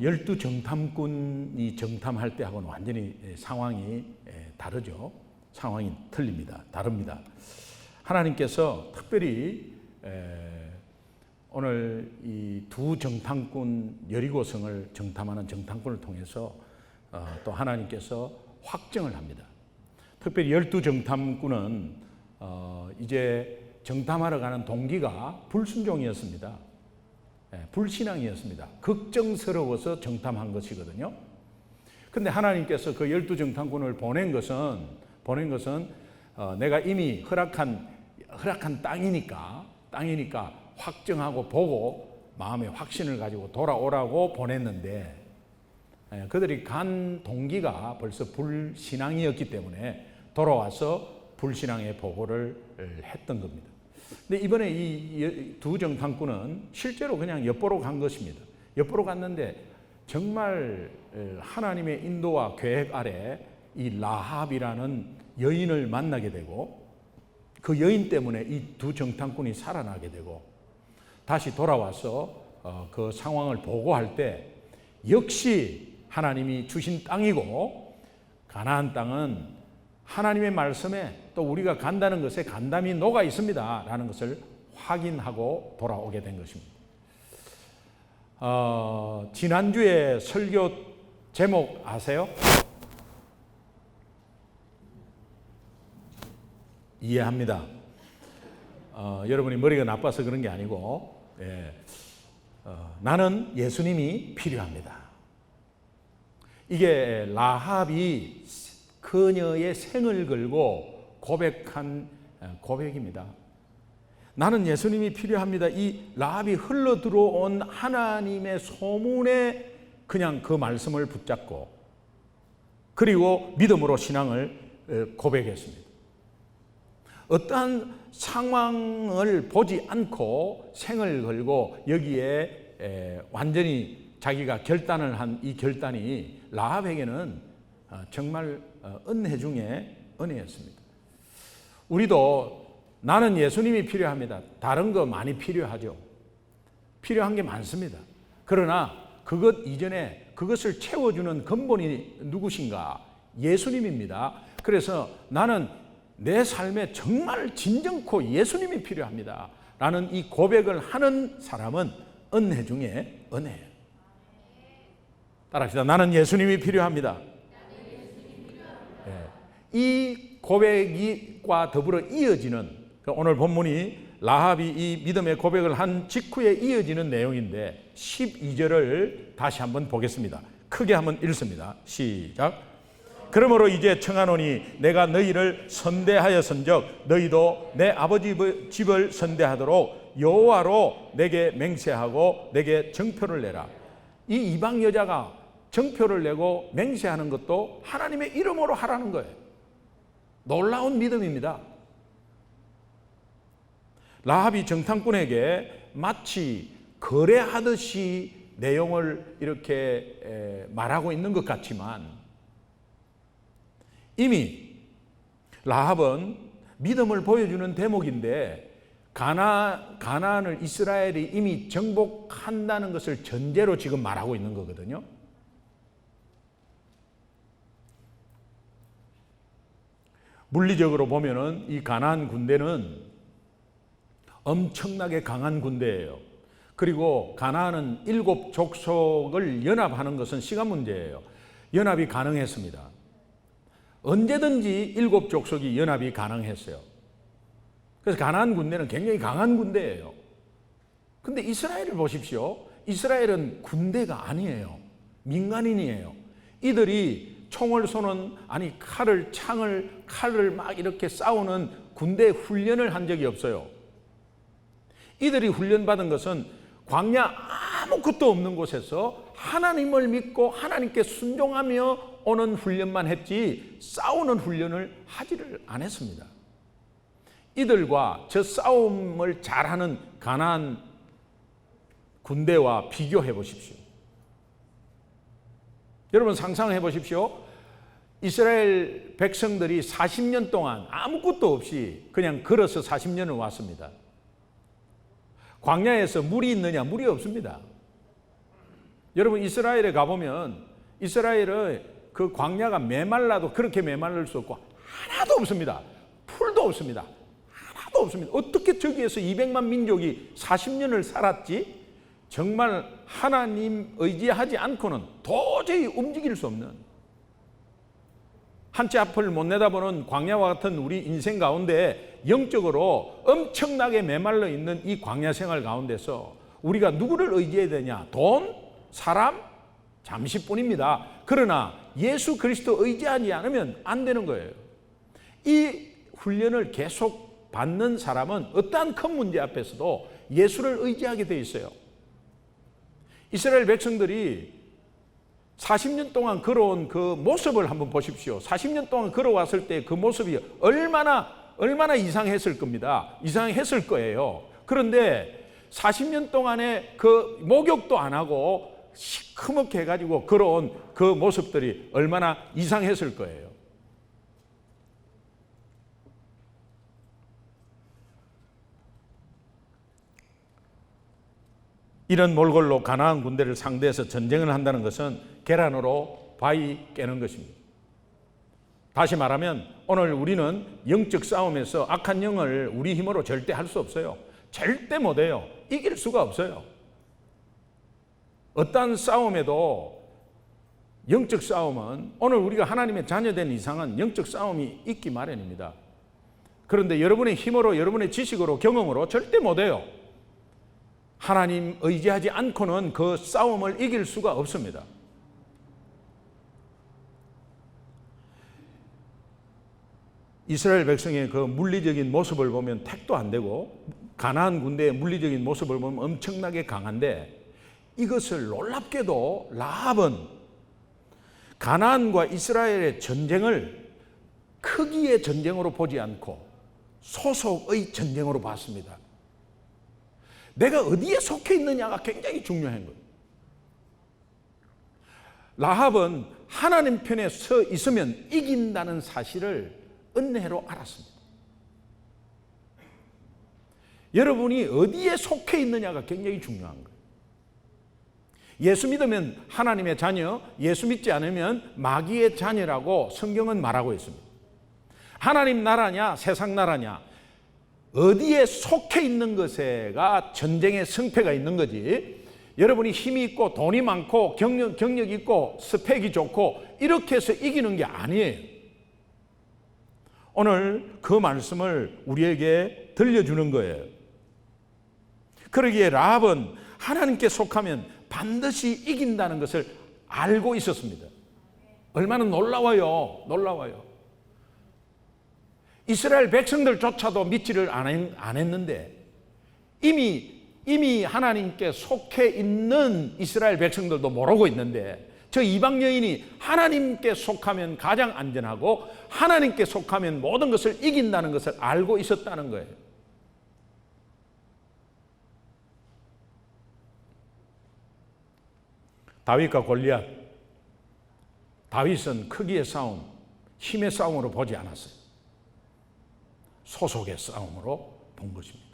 열두 정탐꾼이 정탐할 때하고는 완전히 상황이 다르죠. 상황이 틀립니다. 다릅니다. 하나님께서 특별히 오늘 이 두 정탐꾼 여리고성을 정탐하는 정탐꾼을 통해서 또 하나님께서 확정을 합니다. 특별히 열두 정탐꾼은 이제 정탐하러 가는 동기가 불순종이었습니다. 불신앙이었습니다. 걱정스러워서 정탐한 것이거든요. 그런데 하나님께서 그 열두 정탐꾼을 보낸 것은 내가 이미 허락한 땅이니까 확정하고 보고 마음의 확신을 가지고 돌아오라고 보냈는데, 그들이 간 동기가 벌써 불신앙이었기 때문에 돌아와서 불신앙의 보고를 했던 겁니다. 근데 이번에 이 두 정탐꾼은 실제로 그냥 엿보러 간 것입니다. 엿보러 갔는데 정말 하나님의 인도와 계획 아래 이 라합이라는 여인을 만나게 되고, 그 여인 때문에 이 두 정탐꾼이 살아나게 되고, 다시 돌아와서 그 상황을 보고할 때 역시 하나님이 주신 땅이고, 가나안 땅은 하나님의 말씀에 또 우리가 간다는 것에 간담이 녹아 있습니다 라는 것을 확인하고 돌아오게 된 것입니다. 지난주에 설교 제목 아세요? 이해합니다. 여러분이 머리가 나빠서 그런 게 아니고, 나는 예수님이 필요합니다. 이게 라합이 그녀의 생을 걸고 고백한 고백입니다. 나는 예수님이 필요합니다. 이 라합이 흘러 들어온 하나님의 소문에 그냥 그 말씀을 붙잡고, 그리고 믿음으로 신앙을 고백했습니다. 어떠한 상황을 보지 않고 생을 걸고 여기에 완전히 자기가 결단을 한 이 결단이 라합에게는 정말 은혜 중에 은혜였습니다. 우리도 나는 예수님이 필요합니다. 다른 거 많이 필요하죠. 필요한 게 많습니다. 그러나 그것 이전에 그것을 채워주는 근본이 누구신가? 예수님입니다. 그래서 나는 내 삶에 정말 진정코 예수님이 필요합니다 라는 이 고백을 하는 사람은 은혜 중에 은혜예요. 따라합시다. 나는 예수님이 필요합니다. 이 고백과 더불어 이어지는, 오늘 본문이 라합이 이 믿음의 고백을 한 직후에 이어지는 내용인데 12절을 다시 한번 보겠습니다. 크게 한번 읽습니다. 시작. 그러므로 이제 청하노니 내가 너희를 선대하였은즉 너희도 내 아버지 집을 선대하도록 여호와로 내게 맹세하고 내게 정표를 내라. 이 이방 여자가 정표를 내고 맹세하는 것도 하나님의 이름으로 하라는 거예요. 놀라운 믿음입니다. 라합이 정탐꾼에게 마치 거래하듯이 내용을 이렇게 말하고 있는 것 같지만, 이미 라합은 믿음을 보여주는 대목인데 가나안을 이스라엘이 이미 정복한다는 것을 전제로 지금 말하고 있는 거거든요. 물리적으로 보면은 이 가나안 군대는 엄청나게 강한 군대예요. 그리고 가나안은 7 족속을 연합하는 것은 시간 문제예요. 연합이 가능했습니다. 언제든지 7 족속이 연합이 가능했어요. 그래서 가나안 군대는 굉장히 강한 군대예요. 근데 이스라엘을 보십시오. 이스라엘은 군대가 아니에요. 민간인이에요. 이들이 총을 쏘는, 칼을 막 이렇게 싸우는 군대 훈련을 한 적이 없어요. 이들이 훈련받은 것은 광야 아무것도 없는 곳에서 하나님을 믿고 하나님께 순종하며 오는 훈련만 했지 싸우는 훈련을 하지를 않았습니다. 이들과 저 싸움을 잘하는 가나안 군대와 비교해 보십시오. 여러분 상상해 보십시오. 이스라엘 백성들이 40년 동안 아무것도 없이 그냥 걸어서 40년을 왔습니다. 광야에서 물이 있느냐? 물이 없습니다. 여러분 이스라엘에 가보면 이스라엘의 그 광야가 메말라도 그렇게 메말릴 수 없고 하나도 없습니다. 풀도 없습니다. 하나도 없습니다. 어떻게 저기에서 200만 민족이 40년을 살았지? 정말 하나님 의지하지 않고는 도저히 움직일 수 없는, 한 치 앞을 못 내다보는 광야와 같은 우리 인생 가운데 영적으로 엄청나게 메말라 있는 이 광야 생활 가운데서 우리가 누구를 의지해야 되냐? 돈? 사람? 잠시뿐입니다. 그러나 예수 그리스도 의지하지 않으면 안 되는 거예요. 이 훈련을 계속 받는 사람은 어떠한 큰 문제 앞에서도 예수를 의지하게 돼 있어요. 이스라엘 백성들이 40년 동안 걸어온 그 모습을 한번 보십시오. 40년 동안 걸어왔을 때 그 모습이 얼마나 이상했을 겁니다. 이상했을 거예요. 그런데 40년 동안에 그 목욕도 안 하고 시커멓게 해가지고 걸어온 그 모습들이 얼마나 이상했을 거예요. 이런 몰골로 가나안 군대를 상대해서 전쟁을 한다는 것은 계란으로 바위 깨는 것입니다. 다시 말하면 오늘 우리는 영적 싸움에서 악한 영을 우리 힘으로 절대 할 수 없어요. 절대 못해요. 이길 수가 없어요. 어떠한 싸움에도 영적 싸움은, 오늘 우리가 하나님의 자녀된 이상은 영적 싸움이 있기 마련입니다. 그런데 여러분의 힘으로, 여러분의 지식으로, 경험으로 절대 못해요. 하나님 의지하지 않고는 그 싸움을 이길 수가 없습니다. 이스라엘 백성의 그 물리적인 모습을 보면 택도 안 되고, 가나안 군대의 물리적인 모습을 보면 엄청나게 강한데, 이것을 놀랍게도 라합은 가나안과 이스라엘의 전쟁을 크기의 전쟁으로 보지 않고 소속의 전쟁으로 봤습니다. 내가 어디에 속해 있느냐가 굉장히 중요한 거예요. 라합은 하나님 편에 서 있으면 이긴다는 사실을 은혜로 알았습니다. 여러분이 어디에 속해 있느냐가 굉장히 중요한 거예요. 예수 믿으면 하나님의 자녀, 예수 믿지 않으면 마귀의 자녀라고 성경은 말하고 있습니다. 하나님 나라냐, 세상 나라냐, 어디에 속해 있는 것에가 전쟁의 승패가 있는 거지, 여러분이 힘이 있고 돈이 많고 경력 있고 스펙이 좋고 이렇게 해서 이기는 게 아니에요. 오늘 그 말씀을 우리에게 들려주는 거예요. 그러기에 라합은 하나님께 속하면 반드시 이긴다는 것을 알고 있었습니다. 얼마나 놀라워요. 놀라워요. 이스라엘 백성들조차도 믿지를 안 했는데 이미 하나님께 속해 있는 이스라엘 백성들도 모르고 있는데, 저 이방 여인이 하나님께 속하면 가장 안전하고 하나님께 속하면 모든 것을 이긴다는 것을 알고 있었다는 거예요. 다윗과 골리앗, 다윗은 크기의 싸움, 힘의 싸움으로 보지 않았어요. 소속의 싸움으로 본 것입니다.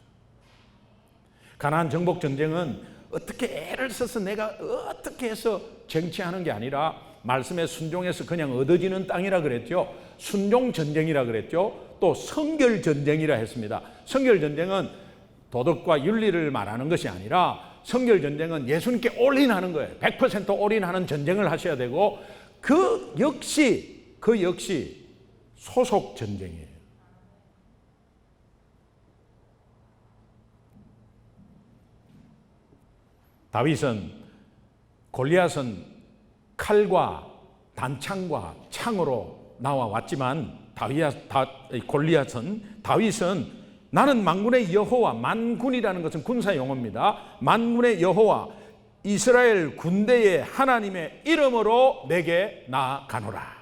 가나안 정복 전쟁은 어떻게 애를 써서 내가 어떻게 해서 쟁취하는 게 아니라 말씀에 순종해서 그냥 얻어지는 땅이라 그랬죠. 순종 전쟁이라 그랬죠. 또 성결 전쟁이라 했습니다. 성결 전쟁은 도덕과 윤리를 말하는 것이 아니라 성결 전쟁은 예수님께 올인하는 거예요. 100% 올인하는 전쟁을 하셔야 되고, 그 역시 소속 전쟁이에요. 다윗은, 골리앗은 칼과 단창과 창으로 나와왔지만 다윗은 나는 만군의 여호와, 만군이라는 것은 군사 용어입니다. 만군의 여호와, 이스라엘 군대의 하나님의 이름으로 내게 나아가노라.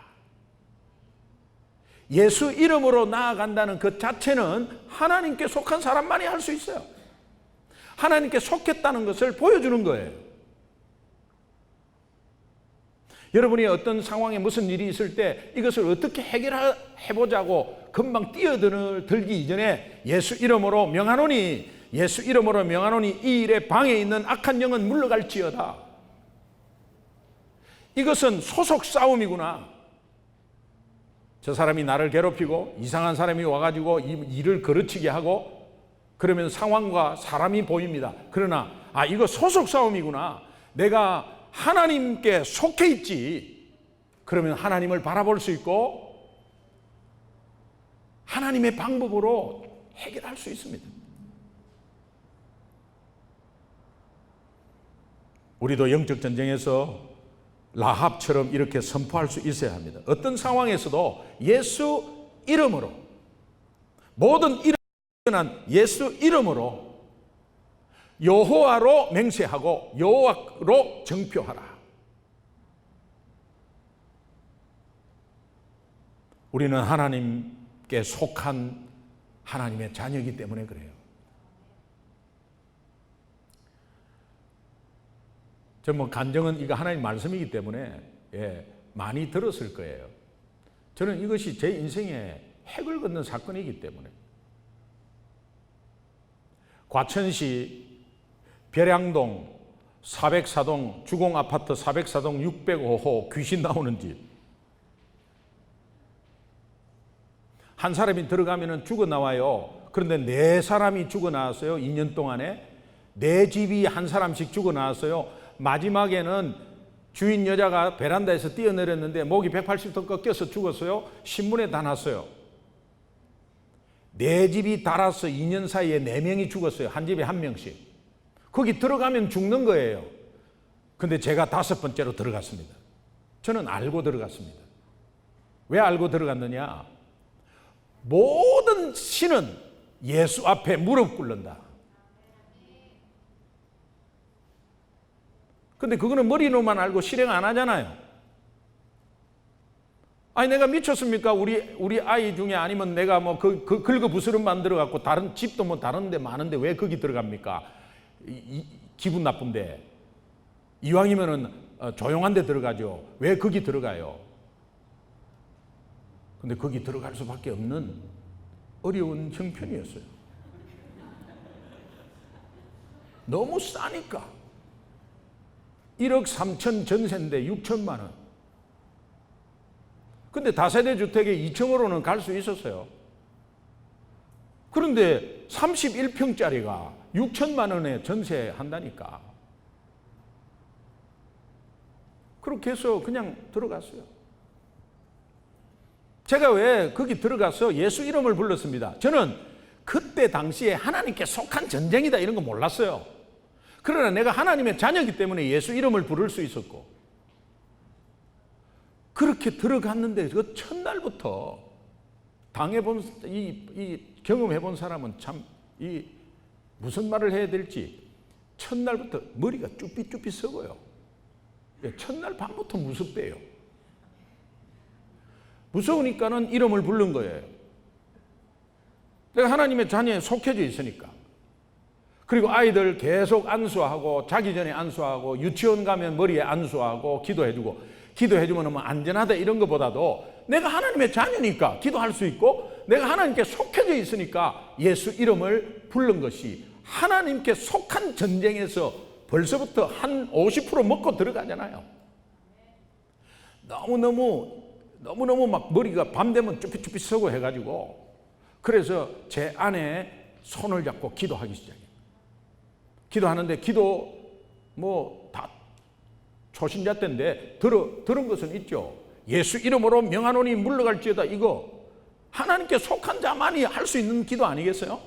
예수 이름으로 나아간다는 그 자체는 하나님께 속한 사람만이 할 수 있어요. 하나님께 속했다는 것을 보여주는 거예요. 여러분이 어떤 상황에 무슨 일이 있을 때 이것을 어떻게 해결해보자고 금방 뛰어들기 이전에 예수 이름으로 명하노니 이 일에 방에 있는 악한 영은 물러갈지어다. 이것은 소속 싸움이구나. 저 사람이 나를 괴롭히고 이상한 사람이 와가지고 일을 거르치게 하고 그러면 상황과 사람이 보입니다. 그러나 이거 소속 싸움이구나. 내가 하나님께 속해 있지. 그러면 하나님을 바라볼 수 있고 하나님의 방법으로 해결할 수 있습니다. 우리도 영적 전쟁에서 라합처럼 이렇게 선포할 수 있어야 합니다. 어떤 상황에서도 예수 이름으로, 모든 일어난 예수 이름으로 여호와로 맹세하고 여호와로 정표하라. 우리는 하나님께 속한 하나님의 자녀이기 때문에 그래요. 간증은 이거 하나님 말씀이기 때문에 많이 들었을 거예요. 저는 이것이 제 인생에 획을 긋는 사건이기 때문에. 과천시 벼량동 404동 주공아파트 404동 605호 귀신 나오는 집. 한 사람이 들어가면 죽어 나와요. 그런데 4사람이 죽어 나왔어요. 2년 동안에 4집이 한 사람씩 죽어 나왔어요. 마지막에는 주인 여자가 베란다에서 뛰어내렸는데 목이 180도 꺾여서 죽었어요. 신문에 다 났어요. 4집이 달아서 2년 사이에 4명이 죽었어요. 한 집에 1명씩. 거기 들어가면 죽는 거예요. 근데 제가 5번째로 들어갔습니다. 저는 알고 들어갔습니다. 왜 알고 들어갔느냐? 모든 신은 예수 앞에 무릎 꿇는다. 근데 그거는 머리로만 알고 실행 안 하잖아요. 내가 미쳤습니까? 우리 아이 중에 아니면 내가 긁어부스럼 만들어갖고 다른 집도 다른데 많은데 왜 거기 들어갑니까? 기분 나쁜데. 이왕이면은 조용한 데 들어가죠. 왜 거기 들어가요? 근데 거기 들어갈 수밖에 없는 어려운 형편이었어요. 너무 싸니까. 1억 3천 전세인데 6천만 원. 근데 다세대 주택에 2층으로는 갈 수 있었어요. 그런데 31평짜리가 6천만 원에 전세한다니까. 그렇게 해서 그냥 들어갔어요. 제가 왜 거기 들어가서 예수 이름을 불렀습니다. 저는 그때 당시에 하나님께 속한 전쟁이다 이런 거 몰랐어요. 그러나 내가 하나님의 자녀이기 때문에 예수 이름을 부를 수 있었고, 그렇게 들어갔는데 그 첫날부터 당해본, 경험해본 사람은 참 무슨 말을 해야 될지 첫날부터 머리가 쭈삣쭈삣 썩어요. 첫날 밤부터 무섭대요. 무서우니까는 이름을 부른 거예요. 내가 하나님의 자녀에 속해져 있으니까. 그리고 아이들 계속 안수하고 자기 전에 안수하고 유치원 가면 머리에 안수하고 기도해주고, 기도해주면 뭐 안전하다 이런 것보다도 내가 하나님의 자녀니까 기도할 수 있고 내가 하나님께 속해져 있으니까 예수 이름을 부른 것이, 하나님께 속한 전쟁에서 벌써부터 한 50% 먹고 들어가잖아요. 너무너무 막 머리가 밤 되면 쭈삣쭈삣 서고 해가지고, 그래서 제 아내 손을 잡고 기도하기 시작해요. 기도하는데 기도 다 초신자 때인데 들은 것은 있죠. 예수 이름으로 명하노니 물러갈지어다. 이거 하나님께 속한 자만이 할 수 있는 기도 아니겠어요?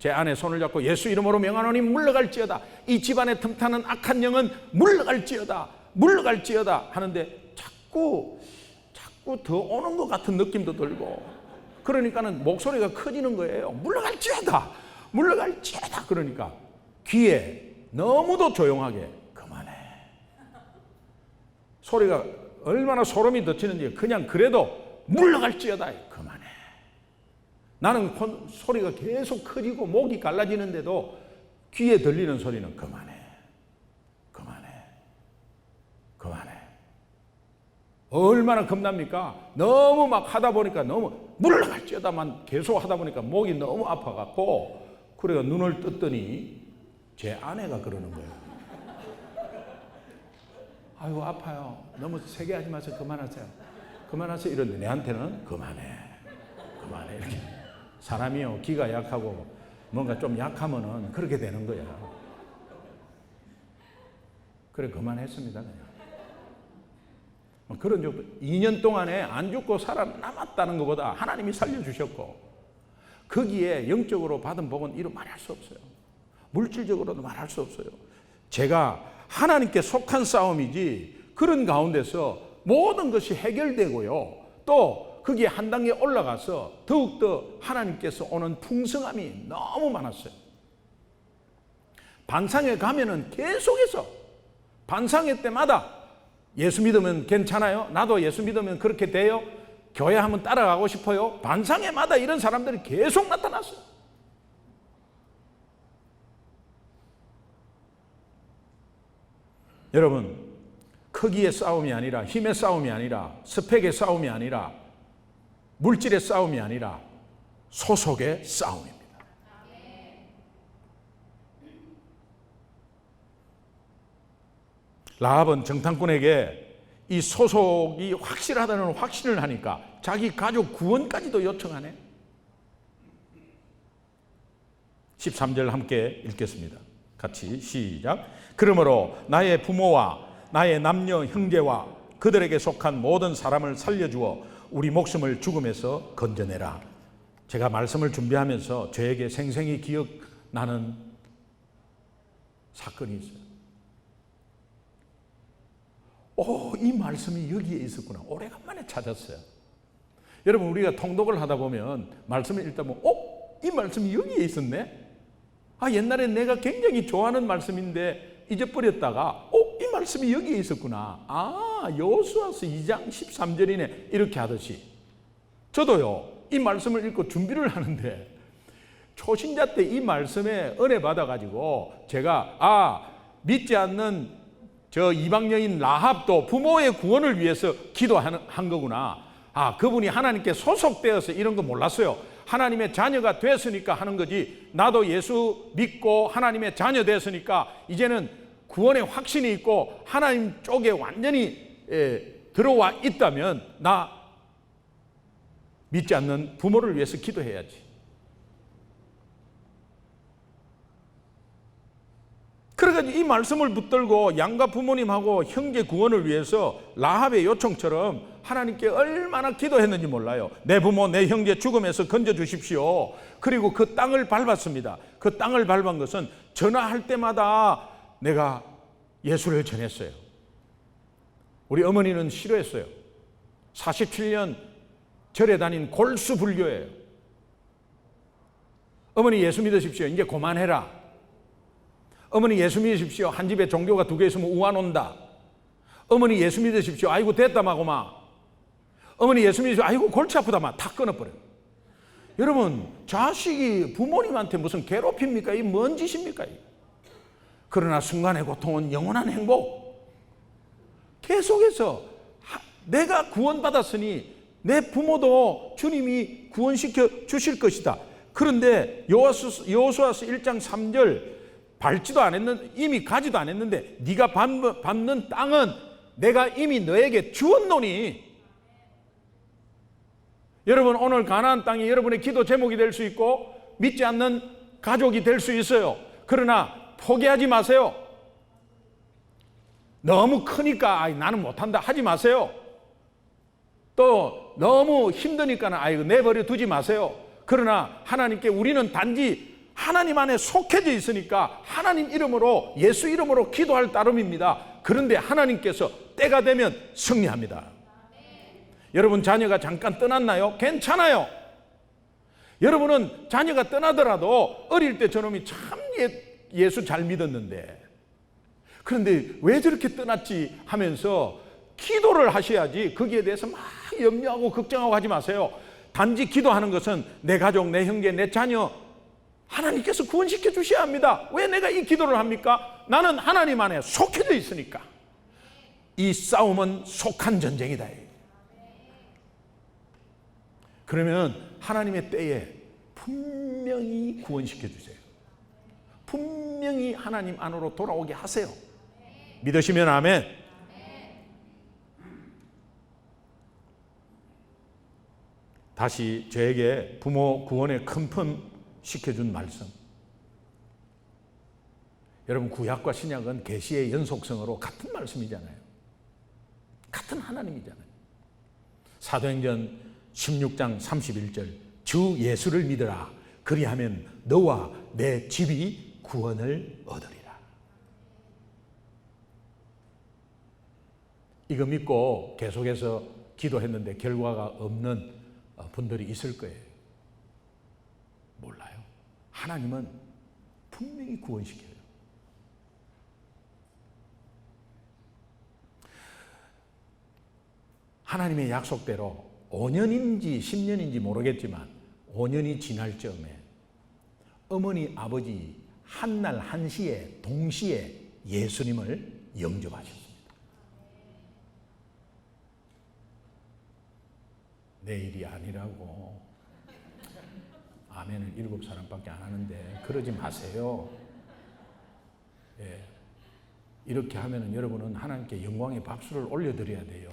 제 아내 손을 잡고 예수 이름으로 명하노니 물러갈지어다. 이 집안에 틈타는 악한 영은 물러갈지어다. 물러갈지어다 하는데 자꾸 더 오는 것 같은 느낌도 들고, 그러니까는 목소리가 커지는 거예요. 물러갈지어다. 물러갈지어다. 그러니까 귀에 너무도 조용하게 그만해. 소리가 얼마나 소름이 돋치는지, 그냥 그래도 물러갈지어다. 그만해. 나는 소리가 계속 커지고 목이 갈라지는데도 귀에 들리는 소리는 그만해. 그만해. 그만해. 얼마나 겁납니까? 너무 막 하다 보니까 너무 물러갈지어다만 계속 하다 보니까 목이 너무 아파갖고, 그래가 눈을 떴더니 제 아내가 그러는 거예요. 아이고 아파요. 너무 세게 하지 마세요. 그만하세요. 그만하세요. 이런데 내한테는 그만해 이렇게. 사람이요 기가 약하고 뭔가 좀 약하면은 그렇게 되는 거야. 그래 그만했습니다. 그냥. 그런 적도 2년 동안에 안 죽고 살아남았다는 것보다 하나님이 살려주셨고, 거기에 영적으로 받은 복은 이루 말할 수 없어요. 물질적으로도 말할 수 없어요. 제가 하나님께 속한 싸움이지, 그런 가운데서 모든 것이 해결되고요, 또 거기에 한 단계 올라가서 더욱더 하나님께서 오는 풍성함이 너무 많았어요. 반상회 가면은 계속해서 반상회 때마다 예수 믿으면 괜찮아요? 나도 예수 믿으면 그렇게 돼요? 교회 한번 따라가고 싶어요? 반상회마다 이런 사람들이 계속 나타났어요. 여러분, 크기의 싸움이 아니라, 힘의 싸움이 아니라, 스펙의 싸움이 아니라, 물질의 싸움이 아니라 소속의 싸움입니다. 라합은 정탐꾼에게 이 소속이 확실하다는 확신을 하니까 자기 가족 구원까지도 요청하네. 13절 함께 읽겠습니다. 같이 시작. 그러므로 나의 부모와 나의 남녀 형제와 그들에게 속한 모든 사람을 살려주어 우리 목숨을 죽음에서 건져내라. 제가 말씀을 준비하면서 저에게 생생히 기억나는 사건이 있어요. 이 말씀이 여기에 있었구나. 오래간만에 찾았어요. 여러분, 우리가 통독을 하다 보면 말씀을 읽다 보면 이 말씀이 여기에 있었네? 옛날에 내가 굉장히 좋아하는 말씀인데 잊어버렸다가 이 말씀이 여기에 있었구나. 여호수아서 2장 13절이네. 이렇게 하듯이 저도요, 이 말씀을 읽고 준비를 하는데 초신자 때 이 말씀에 은혜 받아가지고 제가 믿지 않는 저 이방 여인 라합도 부모의 구원을 위해서 기도한 거구나. 그분이 하나님께 소속되어서 이런 거 몰랐어요. 하나님의 자녀가 됐으니까 하는 거지. 나도 예수 믿고 하나님의 자녀 됐으니까 이제는 구원의 확신이 있고 하나님 쪽에 완전히 들어와 있다면 나 믿지 않는 부모를 위해서 기도해야지. 그래가지고 이 말씀을 붙들고 양가 부모님하고 형제 구원을 위해서 라합의 요청처럼 하나님께 얼마나 기도했는지 몰라요. 내 부모 내 형제 죽음에서 건져주십시오. 그리고 그 땅을 밟았습니다. 그 땅을 밟은 것은 전화할 때마다 내가 예수를 전했어요. 우리 어머니는 싫어했어요. 47년 절에 다닌 골수 불교예요. 어머니 예수 믿으십시오. 이제 그만해라. 어머니 예수 믿으십시오. 한 집에 종교가 2개 있으면 우한 온다. 어머니 예수 믿으십시오. 아이고 됐다 마고마. 어머니 예수 믿으십시오. 아이고 골치 아프다 마. 다 끊어버려요. 여러분, 자식이 부모님한테 무슨 괴롭힙니까? 이 뭔 짓입니까? 그러나 순간의 고통은 영원한 행복. 계속해서 내가 구원받았으니 내 부모도 주님이 구원시켜 주실 것이다. 그런데 여호수아서 1장 3절 밟지도 안 했는데, 이미 가지도 안 했는데 네가 밟는 땅은 내가 이미 너에게 주었노니. 여러분, 오늘 가나안 땅이 여러분의 기도 제목이 될 수 있고 믿지 않는 가족이 될 수 있어요. 그러나 포기하지 마세요. 너무 크니까 나는 못한다 하지 마세요. 또 너무 힘드니까 이거 내버려 두지 마세요. 그러나 하나님께 우리는 단지 하나님 안에 속해져 있으니까 하나님 이름으로, 예수 이름으로 기도할 따름입니다. 그런데 하나님께서 때가 되면 승리합니다. 여러분, 자녀가 잠깐 떠났나요? 괜찮아요. 여러분은 자녀가 떠나더라도 어릴 때 저놈이 참 예수 잘 믿었는데, 그런데 왜 저렇게 떠났지 하면서 기도를 하셔야지. 거기에 대해서 막 염려하고 걱정하고 하지 마세요. 단지 기도하는 것은 내 가족, 내 형제, 내 자녀 하나님께서 구원시켜 주셔야 합니다. 왜 내가 이 기도를 합니까? 나는 하나님 안에 속해져 있으니까. 이 싸움은 속한 전쟁이다. 그러면 하나님의 때에 분명히 구원시켜 주세요. 분명히 하나님 안으로 돌아오게 하세요. 믿으시면 아멘. 다시 저에게 부모 구원에 컨펌 시켜준 말씀. 여러분, 구약과 신약은 계시의 연속성으로 같은 말씀이잖아요. 같은 하나님이잖아요. 사도행전 16장 31절, 주 예수를 믿으라. 그리하면 너와 내 집이 구원을 얻으리라. 이거 믿고 계속해서 기도했는데 결과가 없는 분들이 있을 거예요. 몰라요. 하나님은 분명히 구원시켜요. 하나님의 약속대로 5년인지 10년인지 모르겠지만 5년이 지날 즈음에 어머니 아버지 한날 한시에 동시에 예수님을 영접하셨습니다. 내일이 아니라고. 아멘을 7사람밖에 안 하는데 그러지 마세요. 예. 이렇게 하면은 여러분은 하나님께 영광의 박수를 올려드려야 돼요.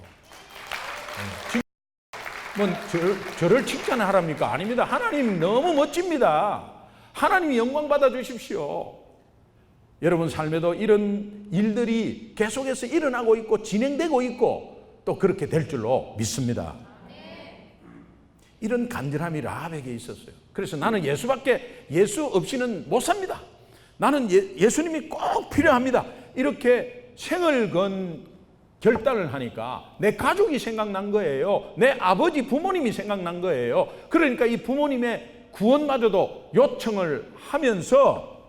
뭐 저를 칭찬하랍니까? 아닙니다. 하나님 너무 멋집니다. 하나님이 영광 받아 주십시오. 여러분 삶에도 이런 일들이 계속해서 일어나고 있고 진행되고 있고 또 그렇게 될 줄로 믿습니다. 이런 간절함이 라합에게 있었어요. 그래서 나는 예수 없이는 못 삽니다. 나는 예수님이 꼭 필요합니다. 이렇게 생을 건 결단을 하니까 내 가족이 생각난 거예요. 내 아버지 부모님이 생각난 거예요. 그러니까 이 부모님의 구원마저도 요청을 하면서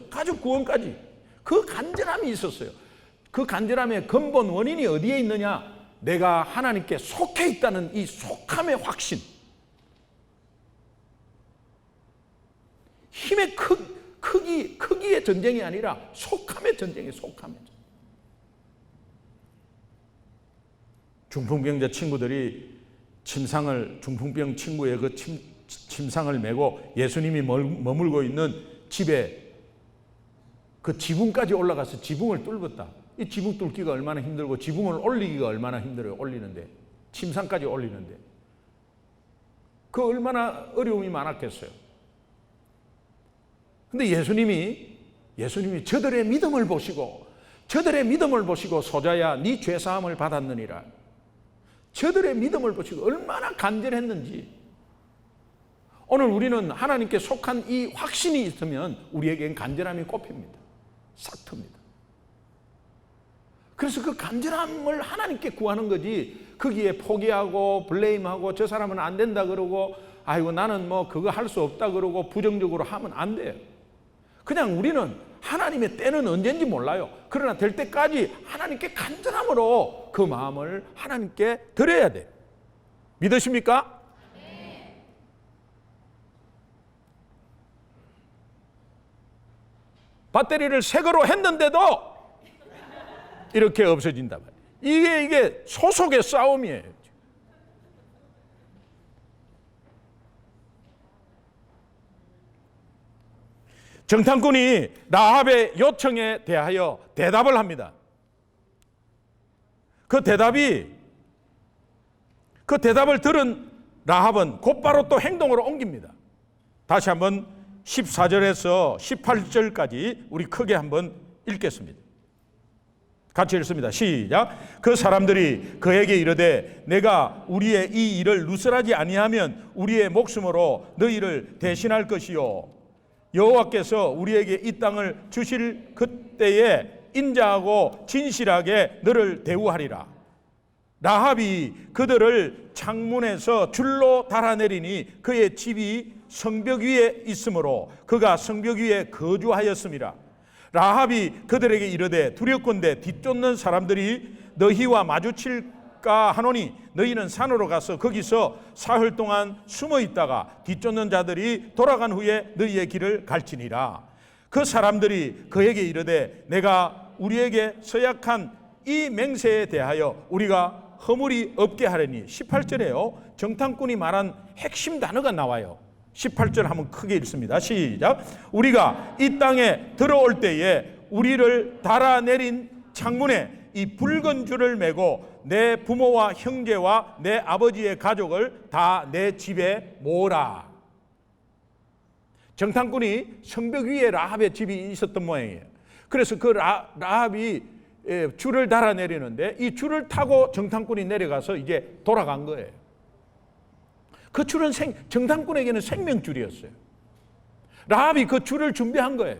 가족 구원까지 그 간절함이 있었어요. 그 간절함의 근본 원인이 어디에 있느냐? 내가 하나님께 속해 있다는 이 속함의 확신. 힘의 크기의 전쟁이 아니라 속함의 전쟁이에요. 속함의 전쟁. 중풍병자 친구들이 중풍병 친구의 그 침상을 메고 예수님이 머물고 있는 집에 그 지붕까지 올라가서 지붕을 뚫었다. 이 지붕 뚫기가 얼마나 힘들고 지붕을 올리기가 얼마나 힘들어요. 올리는데 침상까지 올리는데 그 얼마나 어려움이 많았겠어요. 근데 예수님이 저들의 믿음을 보시고 소자야 네 죄사함을 받았느니라. 저들의 믿음을 보시고 얼마나 간절했는지. 오늘 우리는 하나님께 속한 이 확신이 있으면 우리에겐 간절함이 꼽힙니다. 싹 틉니다. 그래서 그 간절함을 하나님께 구하는 거지, 거기에 포기하고 블레임하고 저 사람은 안 된다 그러고 아이고 나는 뭐 그거 할 수 없다 그러고 부정적으로 하면 안 돼요. 그냥 우리는 하나님의 때는 언제인지 몰라요. 그러나 될 때까지 하나님께 간절함으로 그 마음을 하나님께 드려야 돼요. 믿으십니까? 네. 배터리를 새 거로 했는데도 이렇게 없어진단 말이에요. 이게 소속의 싸움이에요. 정탐꾼이 라합의 요청에 대하여 대답을 합니다. 그 대답을 들은 라합은 곧바로 또 행동으로 옮깁니다. 다시 한번 14절에서 18절까지 우리 크게 한번 읽겠습니다. 같이 읽습니다. 시작. 그 사람들이 그에게 이르되 내가 우리의 이 일을 누설하지 아니하면 우리의 목숨으로 너희를 대신할 것이요 여호와께서 우리에게 이 땅을 주실 그때에 인자하고 진실하게 너를 대우하리라. 라합이 그들을 창문에서 줄로 달아내리니 그의 집이 성벽 위에 있으므로 그가 성벽 위에 거주하였음이라. 라합이 그들에게 이르되 두렵건대 뒤쫓는 사람들이 너희와 마주칠까 하노니 너희는 산으로 가서 거기서 사흘 동안 숨어 있다가 뒤쫓는 자들이 돌아간 후에 너희의 길을 갈지니라. 그 사람들이 그에게 이르되 내가 우리에게 서약한 이 맹세에 대하여 우리가 허물이 없게 하려니. 18절에요 정탐꾼이 말한 핵심 단어가 나와요. 18절 한번 크게 읽습니다. 시작. 우리가 이 땅에 들어올 때에 우리를 달아내린 창문에 이 붉은 줄을 메고 내 부모와 형제와 내 아버지의 가족을 다 내 집에 모으라. 정탐꾼이 성벽 위에 라합의 집이 있었던 모양이에요. 그래서 그 라합이 줄을 달아 내리는데 이 줄을 타고 정탐꾼이 내려가서 이제 돌아간 거예요. 그 줄은 정탐꾼에게는 생명줄이었어요. 라합이 그 줄을 준비한 거예요.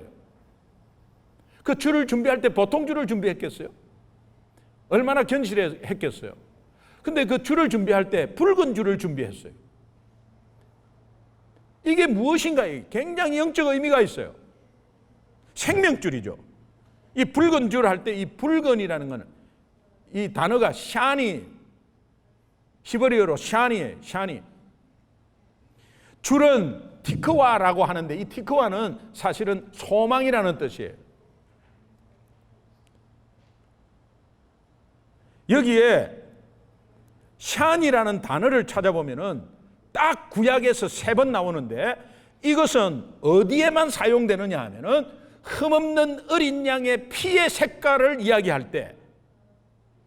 그 줄을 준비할 때 보통 줄을 준비했겠어요? 얼마나 견실했겠어요? 근데 그 줄을 준비할 때 붉은 줄을 준비했어요. 이게 무엇인가? 굉장히 영적 의미가 있어요. 생명줄이죠. 이 붉은 줄 할 때 이 붉은이라는 것은 이 단어가 샤니, 히브리어로 샤니예요. 샤니. 줄은 티크와라고 하는데 이 티크와는 사실은 소망이라는 뜻이에요. 여기에 샤니라는 단어를 찾아보면은 딱 구약에서 3번 나오는데 이것은 어디에만 사용되느냐 하면은 흠없는 어린 양의 피의 색깔을 이야기할 때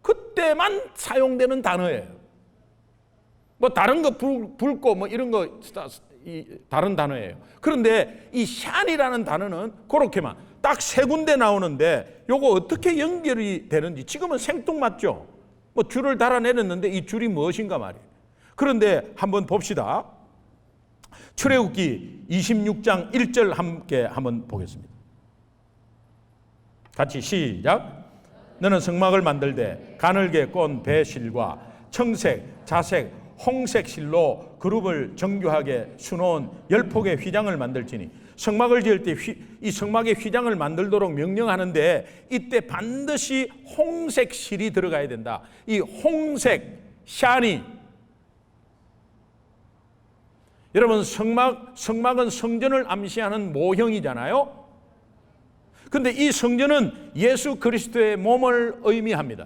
그때만 사용되는 단어예요. 뭐 다른 거 붉고 뭐 이런 거 다른 단어예요. 그런데 이 샨이라는 단어는 그렇게만 딱 3군데 나오는데 요거 어떻게 연결이 되는지 지금은 생뚱맞죠. 뭐 줄을 달아내렸는데 이 줄이 무엇인가 말이에요. 그런데 한번 봅시다. 출애굽기 26장 1절 함께 한번 보겠습니다. 같이 시작. 너는 성막을 만들되 가늘게 꼰 배실과 청색, 자색, 홍색 실로 그룹을 정교하게 수놓은 10폭의 휘장을 만들지니 성막을 지을 때 이 성막의 휘장을 만들도록 명령하는데 이때 반드시 홍색 실이 들어가야 된다. 이 홍색, 샤니. 여러분 성막은 성전을 암시하는 모형이잖아요. 근데 이 성전은 예수 그리스도의 몸을 의미합니다.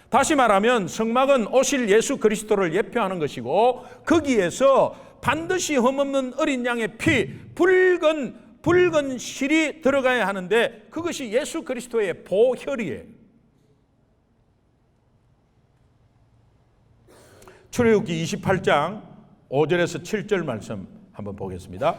다시 말하면 성막은 오실 예수 그리스도를 예표하는 것이고 거기에서 반드시 흠없는 어린 양의 피, 붉은 실이 들어가야 하는데 그것이 예수 그리스도의 보혈이에요. 출애굽기 28장 5절에서 7절 말씀 한번 보겠습니다.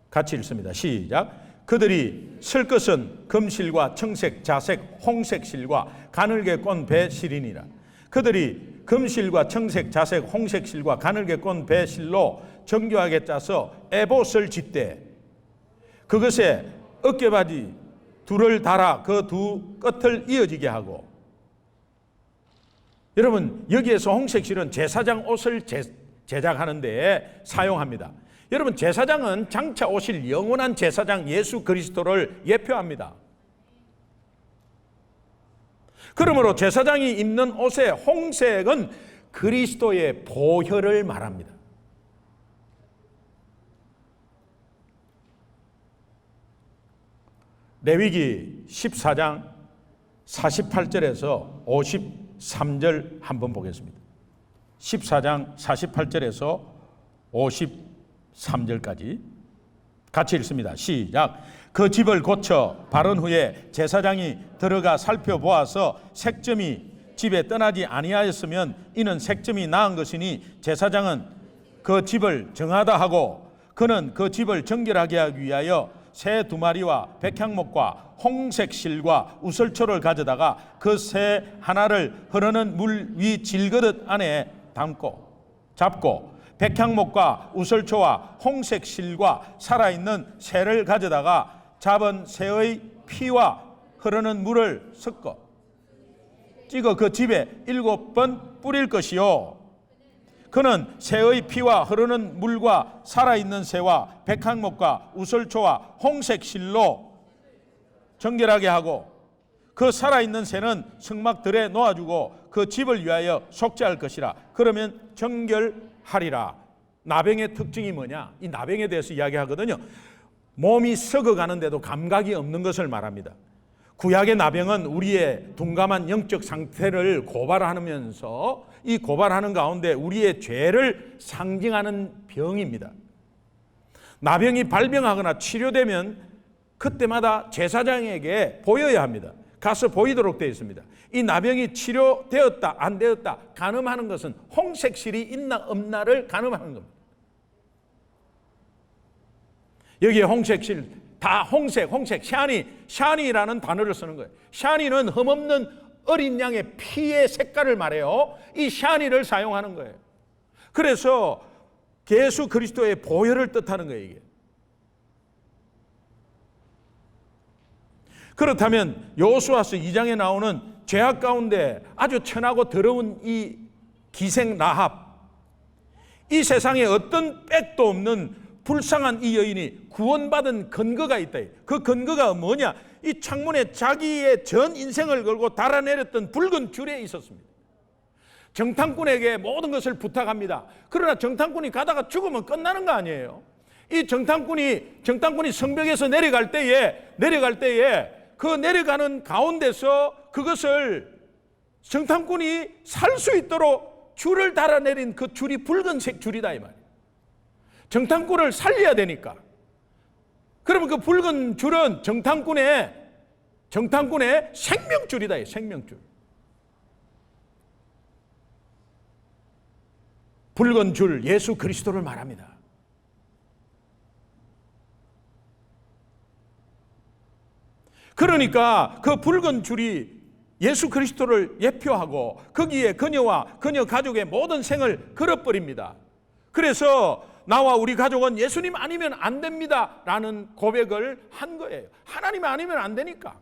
같이 읽습니다. 시작. 그들이 쓸 것은 금실과 청색, 자색, 홍색 실과 가늘게 꼰 배실이니라. 그들이 금실과 청색, 자색, 홍색 실과 가늘게 꼰 배실로 정교하게 짜서 에봇을 짓되 그것에 어깨바지 둘을 달아 그 두 끝을 이어지게 하고. 여러분 여기에서 홍색 실은 제사장 옷을 제작하는 데 사용합니다. 여러분 제사장은 장차 오실 영원한 제사장 예수 그리스도를 예표합니다. 그러므로 제사장이 입는 옷의 홍색은 그리스도의 보혈을 말합니다. 레위기 14장 48절에서 53절 한번 보겠습니다. 14장 48절에서 53절까지 같이 읽습니다. 시작. 그 집을 고쳐 바른 후에 제사장이 들어가 살펴보아서 색점이 집에 떠나지 아니하였으면 이는 색점이 나은 것이니 제사장은 그 집을 정하다 하고 그는 그 집을 정결하게 하기 위하여 새 2마리와 백향목과 홍색 실과 우설초를 가져다가 그 새 하나를 흐르는 물 위 질그릇 안에 잡고 백향목과 우설초와 홍색 실과 살아있는 새를 가져다가 잡은 새의 피와 흐르는 물을 섞어 찍어 그 집에 7번 뿌릴 것이요. 그는 새의 피와 흐르는 물과 살아있는 새와 백향목과 우설초와 홍색 실로 정결하게 하고 그 살아있는 새는 성막들에 놓아주고 그 집을 위하여 속죄할 것이라. 그러면 정결하리라. 나병의 특징이 뭐냐? 이 나병에 대해서 이야기하거든요. 몸이 썩어가는데도 감각이 없는 것을 말합니다. 구약의 나병은 우리의 둔감한 영적 상태를 고발하면서 이 고발하는 가운데 우리의 죄를 상징하는 병입니다. 나병이 발병하거나 치료되면 그때마다 제사장에게 보여야 합니다. 가서 보이도록 되어 있습니다. 이 나병이 치료되었다 안 되었다 가늠하는 것은 홍색실이 있나 없나를 가늠하는 겁니다. 여기에 홍색실 다 홍색, 샤니라는 단어를 쓰는 거예요. 샤니는 흠없는 어린 양의 피의 색깔을 말해요. 이 샤니를 사용하는 거예요. 그래서 예수 그리스도의 보혈을 뜻하는 거예요, 이게. 그렇다면 여호수아서 2장에 나오는 죄악 가운데 아주 천하고 더러운 이 기생 라합, 이 세상에 어떤 빽도 없는 불쌍한 이 여인이 구원받은 근거가 있다. 그 근거가 뭐냐? 이 창문에 자기의 전 인생을 걸고 달아내렸던 붉은 줄에 있었습니다. 정탐꾼에게 모든 것을 부탁합니다. 그러나 정탐꾼이 가다가 죽으면 끝나는 거 아니에요? 이 정탐꾼이 성벽에서 내려갈 때에 그 내려가는 가운데서 그것을 정탐꾼이 살 수 있도록 줄을 달아내린 그 줄이 붉은색 줄이다 이 말이에요. 정탐꾼을 살려야 되니까. 그러면 그 붉은 줄은 정탐꾼의 생명줄이다. 생명줄. 붉은 줄 예수 그리스도를 말합니다. 그러니까 그 붉은 줄이 예수 그리스도를 예표하고 거기에 그녀와 그녀 가족의 모든 생을 걸어버립니다. 그래서 나와 우리 가족은 예수님 아니면 안 됩니다 라는 고백을 한 거예요. 하나님 아니면 안 되니까.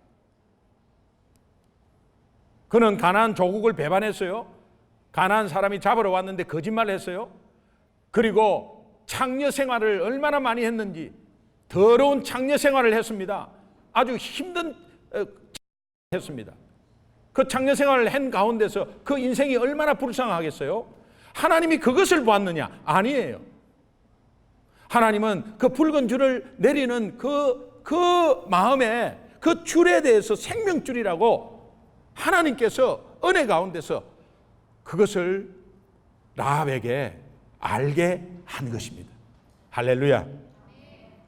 그는 가나안 조국을 배반했어요. 가나안 사람이 잡으러 왔는데 거짓말을 했어요. 그리고 창녀 생활을 얼마나 많이 했는지 더러운 창녀 생활을 했습니다. 아주 힘든 했습니다. 그 창녀 생활을 한 가운데서 그 인생이 얼마나 불쌍하겠어요? 하나님이 그것을 보았느냐? 아니에요. 하나님은 그 붉은 줄을 내리는 그 마음에 그 줄에 대해서 생명줄이라고 하나님께서 은혜 가운데서 그것을 라합에게 알게 한 것입니다. 할렐루야.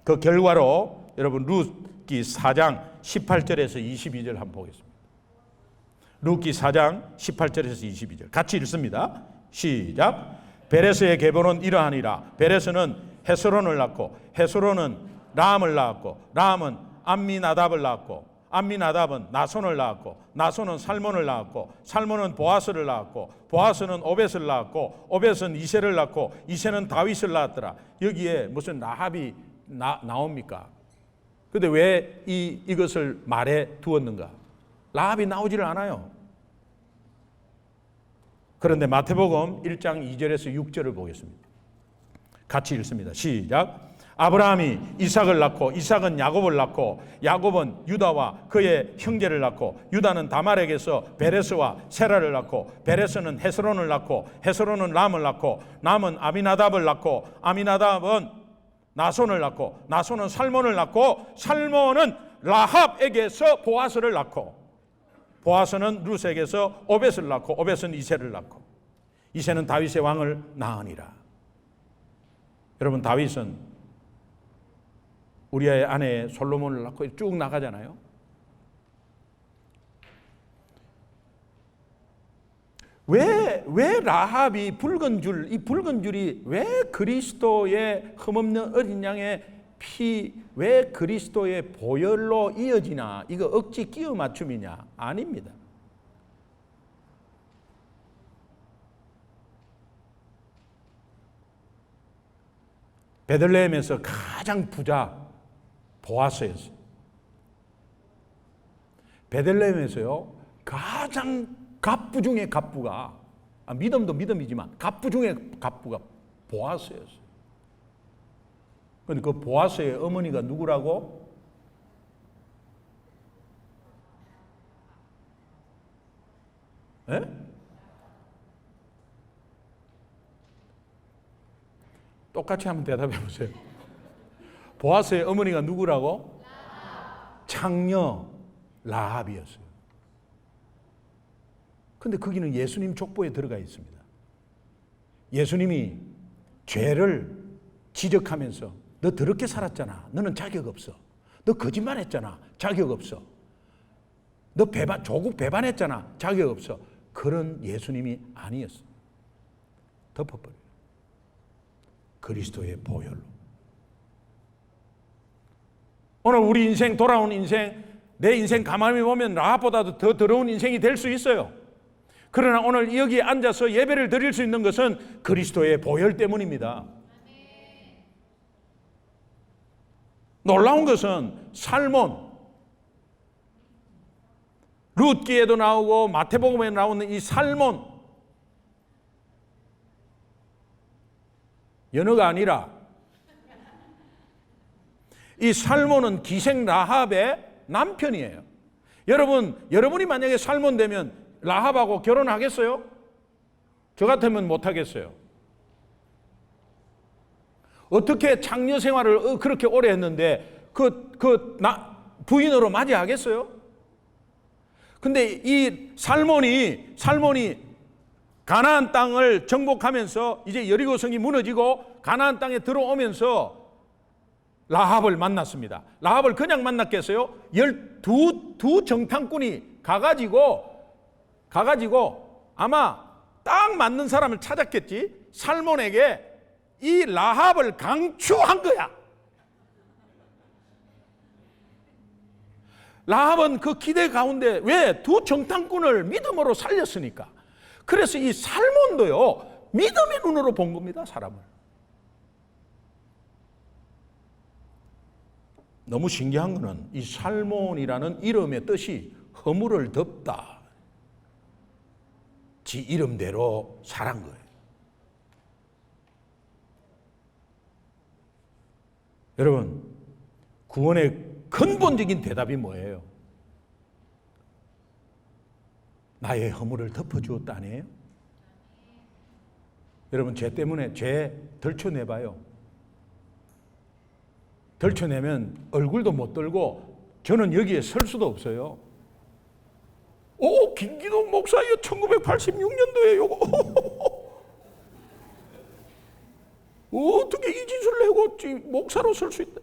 그 결과로 여러분 룻기 4장 18절에서 22절 한번 보겠습니다. 룻기 4장 18절에서 22절 같이 읽습니다. 시작. 베레스의 계보는 이러하니라. 베레스는 헤스론을 낳고 헤스론은 람을 낳았고 람은 암미나답을 낳았고 암미나답은 나손을 낳았고 나손은 살몬을 낳았고 살몬은 보아스를 낳았고 보아스는 오벳을 낳았고 오벳은 이새를 낳고 이새는 다윗을 낳았더라. 여기에 무슨 라합이 나옵니까? 그런데 왜 이것을 말해 두었는가? 라합이 나오지를 않아요. 그런데 마태복음 1장 2절에서 6절을 보겠습니다. 같이 읽습니다. 시작. 아브라함이 이삭을 낳고 이삭은 야곱을 낳고 야곱은 유다와 그의 형제를 낳고 유다는 다말에게서 베레스와 세라를 낳고 베레스는 헤스론을 낳고 헤스론은 람을 낳고 람은 아미나답을 낳고 아미나답은 나손을 낳고 나손은 살몬을 낳고 살몬은 라합에게서 보아스를 낳고 보아스는 룻에게서 오벳을 낳고 오벳은 이새를 낳고 이새는 다윗의 왕을 낳으니라. 여러분 다윗은 우리의 아내 솔로몬을 낳고 쭉 나가잖아요. 왜 라합이 붉은 줄, 이 붉은 줄이 왜 그리스도의 흠없는 어린 양의 피, 왜 그리스도의 보혈로 이어지나? 이거 억지 끼워 맞춤이냐? 아닙니다. 베들레헴에서 가장 부자 보아스였어요. 베들레헴에서요 가장 갑부 중에 갑부가 믿음도 믿음이지만 갑부 중에 갑부가 보아스였어요. 그런데 그 보아스의 어머니가 누구라고? 에? 똑같이 한번 대답해 보세요. 보아스의 어머니가 누구라고? 창녀 라합이었어요. 근데 거기는 예수님 족보에 들어가 있습니다. 예수님이 죄를 지적하면서 너 더럽게 살았잖아. 너는 자격 없어. 너 거짓말했잖아. 자격 없어. 너 조국 배반했잖아. 자격 없어. 그런 예수님이 아니었어. 덮어버려. 그리스도의 보혈로. 오늘 우리 인생, 돌아온 인생, 내 인생 가만히 보면 라합보다도 더 더러운 인생이 될 수 있어요. 그러나 오늘 여기에 앉아서 예배를 드릴 수 있는 것은 그리스도의 보혈 때문입니다. 놀라운 것은 살몬, 룻기에도 나오고 마태복음에 나오는 이 살몬, 연어가 아니라 이 살몬은 기생 라합의 남편이에요. 여러분이 만약에 살몬 되면 라합하고 결혼하겠어요? 저 같으면 못하겠어요. 어떻게 장녀 생활을 그렇게 오래 했는데 부인으로 맞이하겠어요? 근데 이 살몬이 가나안 땅을 정복하면서 이제 여리고 성이 무너지고 가나안 땅에 들어오면서 라합을 만났습니다. 라합을 그냥 만났겠어요? 12 정탐꾼이 가가지고 아마 딱 맞는 사람을 찾았겠지. 살몬에게 이 라합을 강추한 거야. 라합은 그 기대 가운데 왜? 2 정탐꾼을 믿음으로 살렸으니까. 그래서 이 살몬도요, 믿음의 눈으로 본 겁니다, 사람을. 너무 신기한 거는 이 살몬이라는 이름의 뜻이 허물을 덮다. 지 이름대로 살한 거예요. 여러분, 구원의 근본적인 대답이 뭐예요? 나의 허물을 덮어주었다 아니에요? 여러분, 죄 때문에 죄 덜쳐내봐요. 덜쳐내면 얼굴도 못 들고 저는 여기에 설 수도 없어요. 김기동 목사요, 1986년도에 요거. 어떻게 이 짓을 내고 목사로 설 수 있다.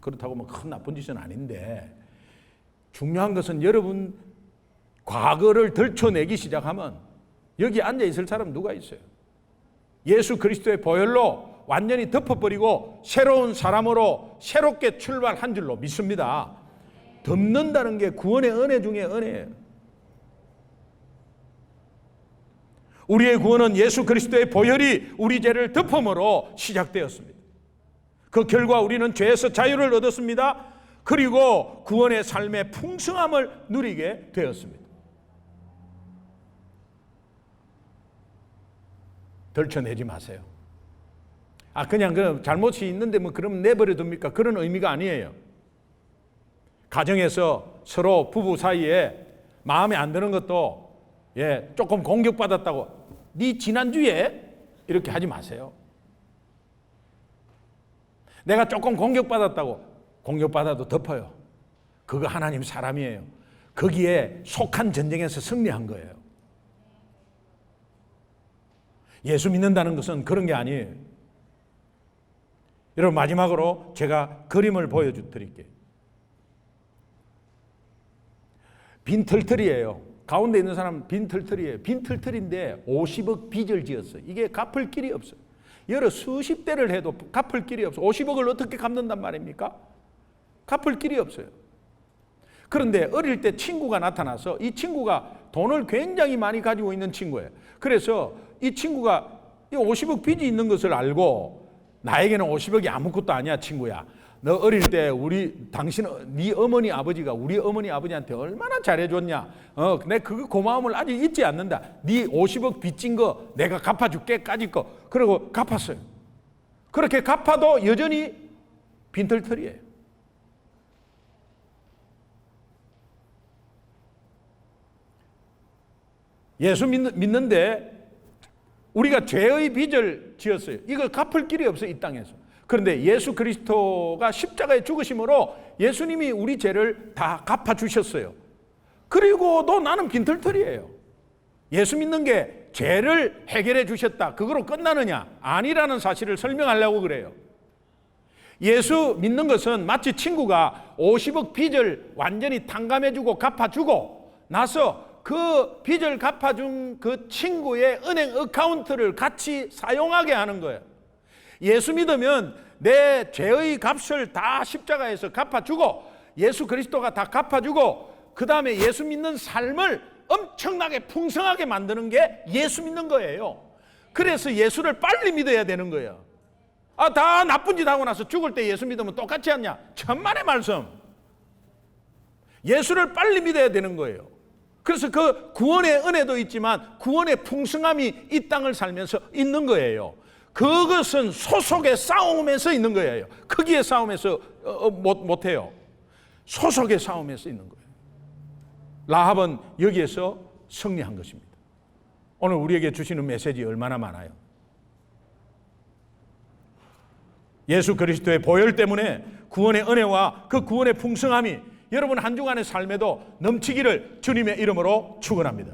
그렇다고 뭐 큰 나쁜 짓은 아닌데, 중요한 것은 여러분 과거를 덜쳐내기 시작하면 여기 앉아 있을 사람 누가 있어요? 예수 그리스도의 보혈로 완전히 덮어버리고 새로운 사람으로 새롭게 출발한 줄로 믿습니다. 덮는다는 게 구원의 은혜 중에 은혜예요. 우리의 구원은 예수 그리스도의 보혈이 우리 죄를 덮음으로 시작되었습니다. 그 결과 우리는 죄에서 자유를 얻었습니다. 그리고 구원의 삶의 풍성함을 누리게 되었습니다. 덜쳐내지 마세요. 그냥 그 잘못이 있는데 뭐 그럼 내버려 둡니까? 그런 의미가 아니에요. 가정에서 서로 부부 사이에 마음에 안 드는 것도 조금 공격받았다고 네 지난주에 이렇게 하지 마세요. 내가 조금 공격받았다고 공격받아도 덮어요. 그거 하나님 사람이에요. 거기에 속한 전쟁에서 승리한 거예요. 예수 믿는다는 것은 그런 게 아니에요. 여러분, 마지막으로 제가 그림을 보여드릴게요. 빈털털이에요. 가운데 있는 사람은 빈털털이에요. 빈털털인데 50억 빚을 지었어요. 이게 갚을 길이 없어요. 여러 수십 대를 해도 갚을 길이 없어요. 50억을 어떻게 갚는단 말입니까? 갚을 길이 없어요. 그런데 어릴 때 친구가 나타나서 이 친구가 돈을 굉장히 많이 가지고 있는 친구예요. 그래서 이 친구가 이 50억 빚이 있는 것을 알고, 나에게는 50억이 아무것도 아니야 친구야. 너 어릴 때 네 어머니 아버지가 우리 어머니 아버지한테 얼마나 잘해줬냐. 내가 그 고마움을 아직 잊지 않는다. 네 50억 빚진 거 내가 갚아줄게, 까짓 거. 그리고 갚았어요. 그렇게 갚아도 여전히 빈털털이에요. 예수 믿는데 우리가 죄의 빚을 지었어요. 이걸 갚을 길이 없어요, 이 땅에서. 그런데 예수 그리스도가 십자가에 죽으심으로 예수님이 우리 죄를 다 갚아주셨어요. 그리고도 나는 빈털털이에요. 예수 믿는 게 죄를 해결해 주셨다, 그거로 끝나느냐? 아니라는 사실을 설명하려고 그래요. 예수 믿는 것은 마치 친구가 50억 빚을 완전히 탕감해주고 갚아주고 나서 그 빚을 갚아준 그 친구의 은행 어카운트를 같이 사용하게 하는 거예요. 예수 믿으면 내 죄의 값을 다 십자가에서 갚아주고 예수 그리스도가 다 갚아주고 그 다음에 예수 믿는 삶을 엄청나게 풍성하게 만드는 게 예수 믿는 거예요. 그래서 예수를 빨리 믿어야 되는 거예요. 다 나쁜 짓 하고 나서 죽을 때 예수 믿으면 똑같지 않냐? 천만의 말씀. 예수를 빨리 믿어야 되는 거예요. 그래서 그 구원의 은혜도 있지만 구원의 풍성함이 이 땅을 살면서 있는 거예요. 그것은 소속의 싸움에서 있는 거예요. 크기의 싸움에서 못해요. 소속의 싸움에서 있는 거예요. 라합은 여기에서 승리한 것입니다. 오늘 우리에게 주시는 메시지 얼마나 많아요. 예수 그리스도의 보혈 때문에 구원의 은혜와 그 구원의 풍성함이 여러분 한 주간의 삶에도 넘치기를 주님의 이름으로 축원합니다.